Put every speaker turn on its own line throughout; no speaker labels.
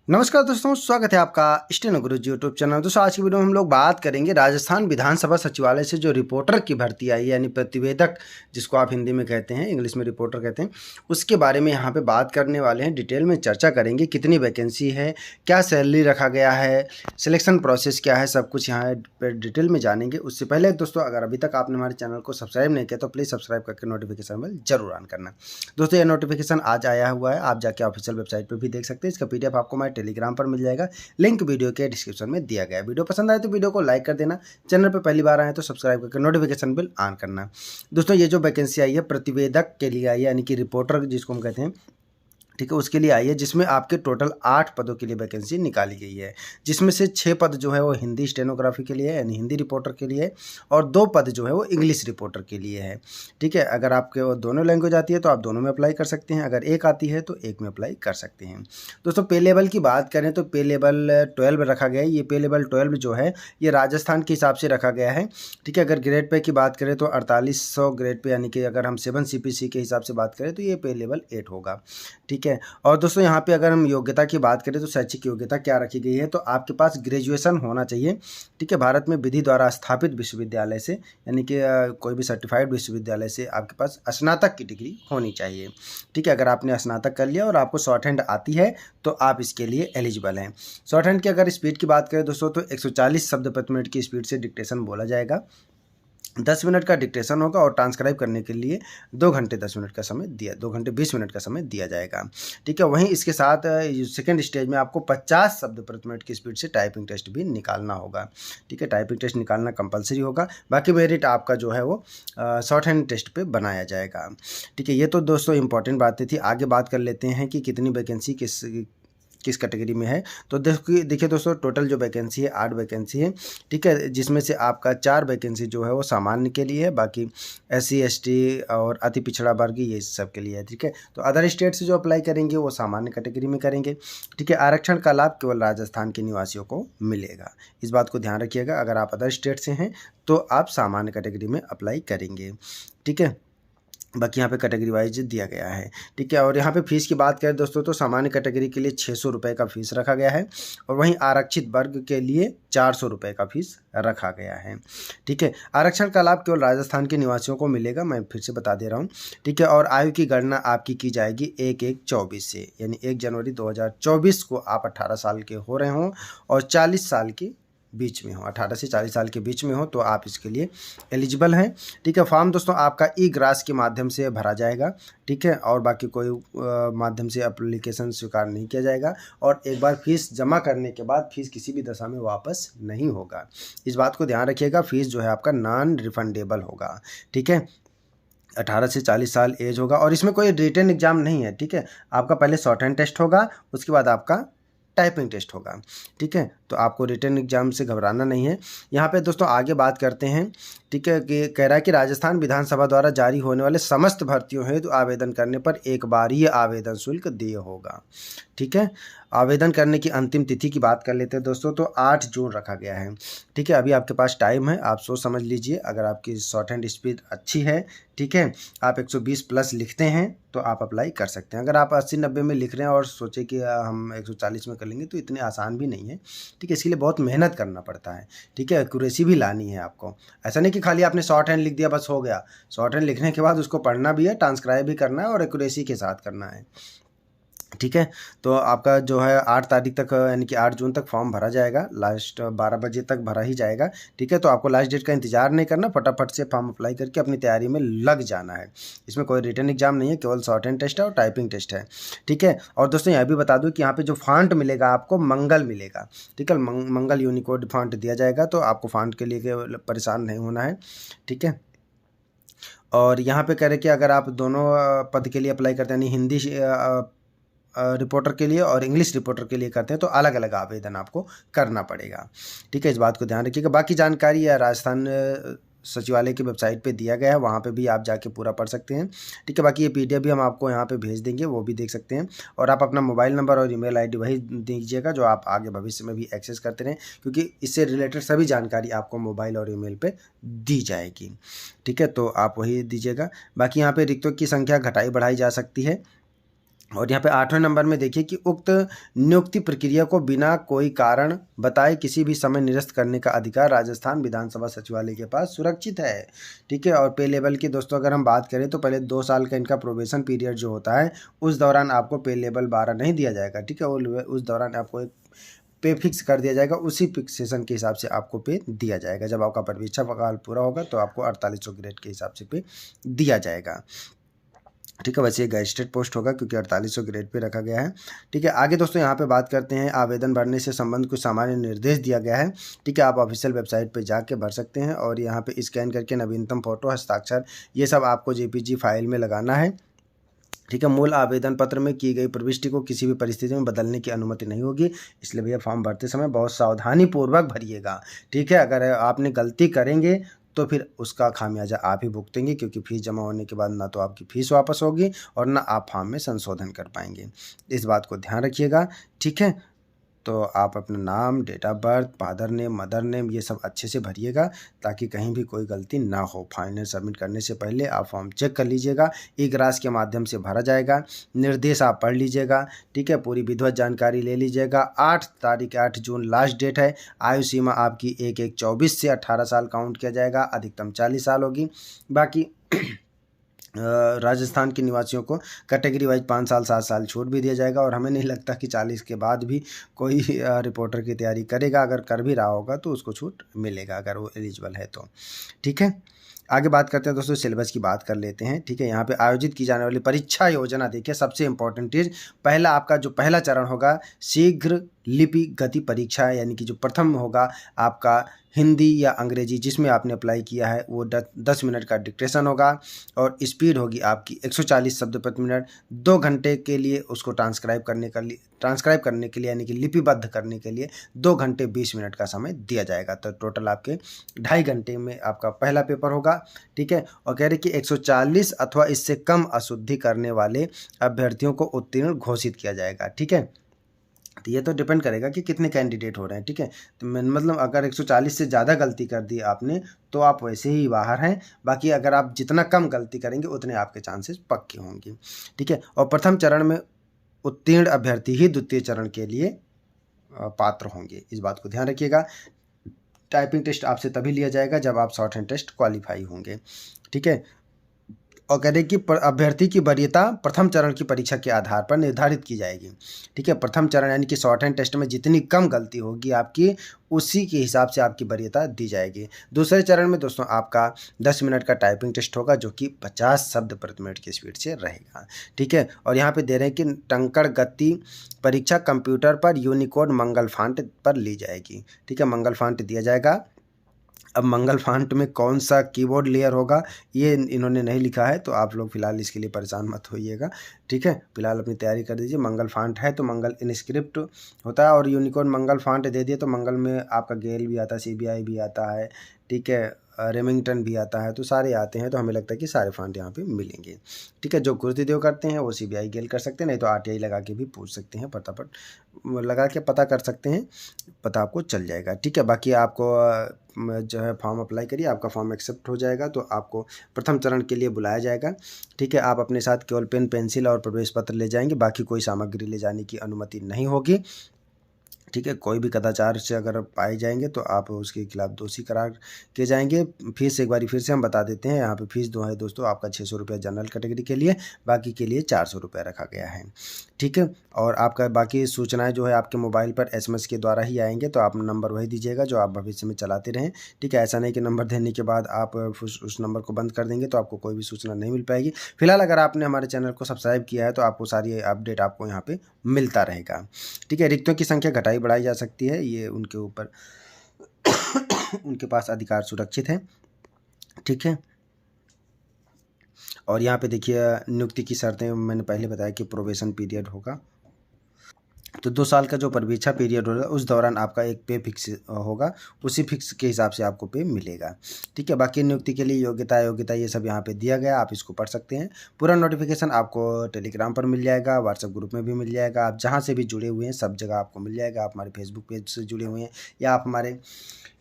नमस्कार दोस्तों, स्वागत है आपका स्टेनो गुरुजी यूट्यूब चैनल। दोस्तों आज की वीडियो में हम लोग बात करेंगे राजस्थान विधानसभा सचिवालय से जो रिपोर्टर की भर्ती आई है, यानी प्रतिवेदक जिसको आप हिंदी में कहते हैं, इंग्लिश में रिपोर्टर कहते हैं, उसके बारे में यहाँ पे बात करने वाले हैं। डिटेल में चर्चा करेंगे, कितनी वैकेंसी है, क्या सैलरी रखा गया है, सिलेक्शन प्रोसेस क्या है, सब कुछ यहाँ पे डिटेल में जानेंगे। उससे पहले दोस्तों, अगर अभी तक आपने हमारे चैनल को सब्सक्राइब नहीं किया तो प्लीज़ सब्सक्राइब करके नोटिफिकेशन बेल जरूर ऑन करना। दोस्तों ये नोटिफिकेशन आज आया हुआ है, आप जाके ऑफिशियल वेबसाइट पर भी देख सकते हैं। इसका PDF आपको हमारे टेलीग्राम पर मिल जाएगा, लिंक वीडियो के डिस्क्रिप्शन में दिया गया है। वीडियो पसंद आए तो वीडियो को लाइक कर देना, चैनल पर पहली बार आए तो सब्सक्राइब करके नोटिफिकेशन बिल ऑन करना। दोस्तों ये जो वैकेंसी आई है प्रतिवेदक के लिए आई है, यानी कि रिपोर्टर जिसको हम कहते हैं, ठीक है, उसके लिए आई है, जिसमें आपके टोटल 8 पदों के लिए वैकेंसी निकाली गई है, जिसमें से 6 पद जो है वो हिंदी स्टेनोग्राफी के लिए है, यानी हिंदी रिपोर्टर के लिए है, और 2 पद जो है वो इंग्लिश रिपोर्टर के लिए है। ठीक है, अगर आपके वो दोनों लैंग्वेज आती है तो आप दोनों में अप्लाई कर सकते हैं, अगर एक आती है तो एक में अप्लाई कर सकते हैं। दोस्तों पे लेवल की बात करें तो पे लेवल 12 रखा गया है। ये पे लेवल 12 जो है ये राजस्थान के हिसाब से रखा गया है। ठीक है, अगर ग्रेड पे की बात करें तो 4800 ग्रेड पे, यानी कि अगर हम 7 CPC के हिसाब से बात करें तो ये पे लेवल 8 होगा। ठीक है, और दोस्तों यहाँ पे अगर हम योग्यता की बात करें तो शैक्षिक योग्यता क्या रखी गई है, तो आपके पास ग्रेजुएशन होना चाहिए। ठीक है, भारत में विधि द्वारा स्थापित विश्वविद्यालय से, यानी कि कोई भी सर्टिफाइड विश्वविद्यालय से आपके पास स्नातक की डिग्री होनी चाहिए। ठीक है, अगर आपने स्नातक कर लिया और आपको शॉर्ट हैंड आती है तो आप इसके लिए एलिजिबल हैं। शॉर्ट हैंड की अगर स्पीड की बात करें दोस्तों तो 140 शब्द प्रति मिनट की स्पीड से डिक्टेशन बोला जाएगा। 10 मिनट का डिक्टेशन होगा और ट्रांसक्राइब करने के लिए 2 घंटे 10 मिनट का समय दिया 2 घंटे 20 मिनट का समय दिया जाएगा। ठीक है, वहीं इसके साथ सेकंड स्टेज में आपको 50 शब्द प्रति मिनट की स्पीड से टाइपिंग टेस्ट भी निकालना होगा। ठीक है, टाइपिंग टेस्ट निकालना कंपलसरी होगा, बाकी मेरिट आपका जो है वो शॉर्ट हैंड टेस्ट पे बनाया जाएगा। ठीक है, ये तो दोस्तों इंपॉर्टेंट बातें थी। आगे बात कर लेते हैं कि कितनी वैकेंसी किस कैटेगरी में है। तो देखिए दोस्तों, टोटल जो वैकेंसी है 8 वैकेंसी है। ठीक है, जिसमें से आपका 4 वैकेंसी जो है वो सामान्य के लिए है, बाकी SC ST और अति पिछड़ा वर्ग ये सब के लिए है। ठीक है, तो अदर स्टेट से जो अप्लाई करेंगे वो सामान्य कैटेगरी में करेंगे। ठीक है, आरक्षण का लाभ केवल राजस्थान के निवासियों को मिलेगा, इस बात को ध्यान रखिएगा। अगर आप अदर स्टेट से हैं तो आप सामान्य कैटेगरी में अप्लाई करेंगे। ठीक है, बाकी यहाँ पे कैटेगरी वाइज दिया गया है। ठीक है, और यहाँ पे फीस की बात करें दोस्तों तो सामान्य कैटेगरी के लिए 600 रुपये का फीस रखा गया है, और वहीं आरक्षित वर्ग के लिए 400 रुपये का फीस रखा गया है। ठीक है, आरक्षण का लाभ केवल राजस्थान के निवासियों को मिलेगा, मैं फिर से बता दे रहा हूँ। ठीक है, और आयु की गणना आपकी की जाएगी 1/1/24 से, यानी 1 जनवरी 2024 को आप 18 साल के हो रहे हों और 40 साल के बीच में हो, 18 से 40 साल के बीच में हो तो आप इसके लिए एलिजिबल हैं। ठीक है, फॉर्म दोस्तों आपका ई-ग्रास के माध्यम से भरा जाएगा। ठीक है, और बाकी कोई माध्यम से एप्लीकेशन स्वीकार नहीं किया जाएगा, और एक बार फीस जमा करने के बाद फीस किसी भी दशा में वापस नहीं होगा, इस बात को ध्यान रखिएगा। फीस जो है आपका नॉन रिफंडेबल होगा। ठीक है, 18 से 40 साल एज होगा, और इसमें कोई रिटन एग्जाम नहीं है। ठीक है, आपका पहले शॉर्ट हैंड टेस्ट होगा, उसके बाद आपका टाइपिंग टेस्ट होगा। ठीक है, तो आपको रिटन एग्जाम से घबराना नहीं है। यहाँ पे दोस्तों आगे बात करते हैं। ठीक है, कि कह रहा है कि राजस्थान विधानसभा द्वारा जारी होने वाले समस्त भर्तियों हेतु आवेदन करने पर एक बार ही आवेदन शुल्क देय होगा। ठीक है, आवेदन करने की अंतिम तिथि की बात कर लेते हैं दोस्तों, तो 8 जून रखा गया है। ठीक है, अभी आपके पास टाइम है, आप सोच समझ लीजिए। अगर आपकी शॉर्ट हैंड स्पीड अच्छी है, ठीक है, आप 120 प्लस लिखते हैं तो आप अप्लाई कर सकते हैं। अगर आप 80-90 में लिख रहे हैं और सोचे कि हम 140 में कर लेंगे तो इतने आसान भी नहीं है। ठीक है, इसके लिए बहुत मेहनत करना पड़ता है। ठीक है, एक्यूरेसी भी लानी है आपको। ऐसा नहीं कि खाली आपने शॉर्ट हैंड लिख दिया बस हो गया। शॉर्ट हैंड लिखने के बाद उसको पढ़ना भी है, ट्रांसक्राइब भी करना है और एक्यूरेसी के साथ करना है। ठीक है, तो आपका जो है 8 तारीख तक, यानी कि 8 जून तक फॉर्म भरा जाएगा, लास्ट 12 बजे तक भरा ही जाएगा। ठीक है, तो आपको लास्ट डेट का इंतजार नहीं करना, फटाफट से फॉर्म अप्लाई करके अपनी तैयारी में लग जाना है। इसमें कोई रिटन एग्जाम नहीं है, केवल शॉर्ट हैंड टेस्ट है और टाइपिंग टेस्ट है। ठीक है, और दोस्तों यह भी बता दूं कि यहाँ पे जो फॉन्ट मिलेगा आपको मंगल मिलेगा। ठीक है, मंगल यूनिकोड फॉन्ट दिया जाएगा, तो आपको फॉन्ट के लिए परेशान नहीं होना है। ठीक है, और यहाँ पे कह रहे कि अगर आप दोनों पद के लिए अप्लाई करते हैं, यानी हिंदी रिपोर्टर के लिए और इंग्लिश रिपोर्टर के लिए करते हैं, तो अलग अलग आवेदन आपको करना पड़ेगा। ठीक है, इस बात को ध्यान रखिएगा। बाकी जानकारी या राजस्थान सचिवालय की वेबसाइट पे दिया गया है, वहाँ पे भी आप जाके पूरा पढ़ सकते हैं। ठीक है, बाकी ये PDF भी हम आपको यहाँ पे भेज देंगे, वो भी देख सकते हैं। और आप अपना मोबाइल नंबर और ईमेल ID वही दीजिएगा जो आप आगे भविष्य में भी एक्सेस करते रहें, क्योंकि इससे रिलेटेड सभी जानकारी आपको मोबाइल और ईमेल पे दी जाएगी। ठीक है, तो आप वही दीजिएगा। बाकी यहाँ पे रिक्तों की संख्या घटाई बढ़ाई जा सकती है। और यहाँ पे 8वें नंबर में देखिए कि उक्त नियुक्ति प्रक्रिया को बिना कोई कारण बताए किसी भी समय निरस्त करने का अधिकार राजस्थान विधानसभा सचिवालय के पास सुरक्षित है। ठीक है। और पे लेवल की दोस्तों अगर हम बात करें तो पहले 2 साल का इनका प्रोबेशन पीरियड जो होता है उस दौरान आपको पे लेवल 12 नहीं दिया जाएगा। ठीक है। उस दौरान आपको एक पे फिक्स कर दिया जाएगा, उसी फिक्सेशन के हिसाब से आपको पे दिया जाएगा। जब आपका परीक्षा काल पूरा होगा तो आपको 4800 ग्रेड के हिसाब से पे दिया जाएगा। ठीक है। वैसे ये गैजेटेड पोस्ट होगा क्योंकि 4800 ग्रेड पे रखा गया है। ठीक है। आगे दोस्तों यहाँ पे बात करते हैं, आवेदन भरने से संबंध कुछ सामान्य निर्देश दिया गया है। ठीक है। आप ऑफिशियल वेबसाइट पे जाके भर सकते हैं और यहाँ पे स्कैन करके नवीनतम फोटो, हस्ताक्षर, ये सब आपको जेपीजी फाइल में लगाना है। ठीक है। मूल आवेदन पत्र में की गई प्रविष्टि को किसी भी परिस्थिति में बदलने की अनुमति नहीं होगी, इसलिए भैया फॉर्म भरते समय बहुत सावधानी पूर्वक भरिएगा। ठीक है। अगर आपने गलती करेंगे तो फिर उसका खामियाजा आप ही भुगतेंगे, क्योंकि फीस जमा होने के बाद ना तो आपकी फीस वापस होगी और ना आप फॉर्म में संशोधन कर पाएंगे। इस बात को ध्यान रखिएगा। ठीक है। तो आप अपना नाम, date of birth, father name, mother name, ये सब अच्छे से भरिएगा ताकि कहीं भी कोई गलती ना हो। फाइनल सबमिट करने से पहले आप फॉर्म चेक कर लीजिएगा। ई-ग्रास के माध्यम से भरा जाएगा। निर्देश आप पढ़ लीजिएगा। ठीक है। पूरी विधिवत जानकारी ले लीजिएगा। 8 जून लास्ट डेट है। आयु सीमा आपकी 1/1/24 से 18 साल काउंट किया जाएगा। अधिकतम 40 साल होगी। बाकी राजस्थान के निवासियों को कैटेगरी वाइज 5 साल 7 साल छूट भी दिया जाएगा। और हमें नहीं लगता कि 40 के बाद भी कोई रिपोर्टर की तैयारी करेगा। अगर कर भी रहा होगा तो उसको छूट मिलेगा अगर वो एलिजिबल है तो। ठीक है। आगे बात करते हैं दोस्तों, सिलेबस की बात कर लेते हैं। ठीक है। यहाँ पे आयोजित की जाने वाली परीक्षा योजना देखिए, सबसे इंपॉर्टेंट चीज़, पहला आपका जो पहला चरण होगा शीघ्र लिपि गति परीक्षा, यानी कि जो प्रथम होगा आपका हिंदी या अंग्रेजी जिसमें आपने अप्लाई किया है वो 10 मिनट का डिक्टेशन होगा और स्पीड होगी आपकी 140 शब्द प्रति मिनट। 2 घंटे के लिए उसको ट्रांसक्राइब करने के लिए यानी कि लिपिबद्ध करने के लिए 2 घंटे 20 मिनट का समय दिया जाएगा। तो टोटल आपके 2.5 घंटे में आपका पहला पेपर होगा। ठीक है। और कह रहे कि 140 अथवा इससे कम अशुद्धि करने वाले अभ्यर्थियों को उत्तीर्ण घोषित किया जाएगा। ठीक है। तो ये तो डिपेंड करेगा कि कितने कैंडिडेट हो रहे हैं। ठीक है। तो मतलब अगर 140 से ज़्यादा गलती कर दी आपने तो आप वैसे ही बाहर हैं। बाकी अगर आप जितना कम गलती करेंगे उतने आपके चांसेस पक्के होंगे। ठीक है। और प्रथम चरण में उत्तीर्ण अभ्यर्थी ही द्वितीय चरण के लिए पात्र होंगे, इस बात को ध्यान रखिएगा। टाइपिंग टेस्ट आपसे तभी लिया जाएगा जब आप शॉर्ट हैंड टेस्ट क्वालिफाई होंगे। ठीक है। और कह रहे कि अभ्यर्थी की वरीयता प्रथम चरण की परीक्षा के आधार पर निर्धारित की जाएगी। ठीक है। प्रथम चरण यानी कि शॉर्ट हैंड टेस्ट में जितनी कम गलती होगी आपकी उसी के हिसाब से आपकी वरीयता दी जाएगी। दूसरे चरण में दोस्तों आपका 10 मिनट का टाइपिंग टेस्ट होगा जो कि 50 शब्द प्रति मिनट की स्पीड से रहेगा। ठीक है। और यहाँ पे दे रहे हैं कि टंकण गति परीक्षा कंप्यूटर पर यूनिकोड मंगल फांट पर ली जाएगी। ठीक है। मंगल फांट दिया जाएगा। अब मंगल फांट में कौन सा कीबोर्ड लेयर होगा ये इन्होंने नहीं लिखा है, तो आप लोग फिलहाल इसके लिए परेशान मत होइएगा। ठीक है। फिलहाल अपनी तैयारी कर दीजिए। मंगल फांट है तो मंगल इनस्क्रिप्ट होता है और यूनिकोड मंगल फांट दे दिए तो मंगल में आपका गेल भी आता है, CBI भी आता है। ठीक है। रेमिंगटन भी आता है, तो सारे आते हैं। तो हमें लगता है कि सारे फांट यहाँ पे मिलेंगे। ठीक है। जो गुरुदेव करते हैं वो CBI गेल कर सकते हैं, नहीं तो RTI लगा के भी पूछ सकते हैं, फटाफट लगा के पता कर सकते हैं, पता आपको चल जाएगा। ठीक है। बाकी आपको जो है फॉर्म अप्लाई करिए, आपका फॉर्म एक्सेप्ट हो जाएगा तो आपको प्रथम चरण के लिए बुलाया जाएगा। ठीक है। आप अपने साथ केवल पेन, पेंसिल और प्रवेश पत्र ले जाएंगे, बाकी कोई सामग्री ले जाने की अनुमति नहीं होगी। ठीक है। कोई भी कदाचार से अगर पाए जाएंगे तो आप उसके खिलाफ दोषी करार किए जाएंगे। फीस एक बार फिर से हम बता देते हैं, यहाँ पे फीस दो है दोस्तों, आपका 600 रुपये जनरल कैटेगरी के लिए, बाकी के लिए 400 रुपये रखा गया है। ठीक है। और आपका बाकी सूचनाएं जो है आपके मोबाइल पर SMS के द्वारा ही आएंगे, तो आप नंबर वही दीजिएगा जो आप भविष्य में चलाते रहें। ठीक है। ऐसा नहीं कि नंबर देने के बाद आप उस नंबर को बंद कर देंगे तो आपको कोई भी सूचना नहीं मिल पाएगी। फिलहाल अगर आपने हमारे चैनल को सब्सक्राइब किया है तो आपको सारी अपडेट आपको यहाँ पे मिलता रहेगा। ठीक है। रिक्तों की संख्या घटाई बढ़ाई जा सकती है, ये उनके ऊपर उनके पास अधिकार सुरक्षित है। ठीक है। और यहाँ पे देखिए नियुक्ति की शर्तें मैंने पहले बताया कि प्रोबेशन पीरियड होगा, तो 2 साल का जो परीक्षा पीरियड होगा उस दौरान आपका एक पे फिक्स होगा, उसी फिक्स के हिसाब से आपको पे मिलेगा। ठीक है। बाकी नियुक्ति के लिए योग्यता ये सब यहाँ पे दिया गया, आप इसको पढ़ सकते हैं। पूरा नोटिफिकेशन आपको टेलीग्राम पर मिल जाएगा, व्हाट्सएप ग्रुप में भी मिल जाएगा, आप जहाँ से भी जुड़े हुए हैं सब जगह आपको मिल जाएगा। आप हमारे फेसबुक पेज से जुड़े हुए हैं या आप हमारे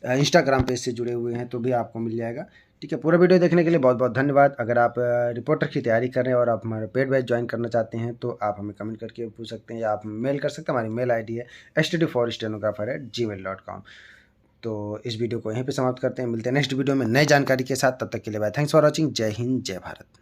इंस्टाग्राम पेज से जुड़े हुए हैं तो भी आपको मिल जाएगा। ठीक है, पूरा वीडियो देखने के लिए बहुत बहुत धन्यवाद। अगर आप रिपोर्टर की तैयारी कर रहे हैं और आप हमारे पेड बैच ज्वाइन करना चाहते हैं तो आप हमें कमेंट करके पूछ सकते हैं या आप मेल कर सकते हैं। हमारी मेल आईडी है study4stenographer@gmail.com। तो इस वीडियो को यहीं पे समाप्त करते हैं, मिलते हैं नेक्स्ट वीडियो में नई जानकारी के साथ। तब तक के लिए बाय, थैंक्स फॉर वॉचिंग। जय हिंद, जय भारत।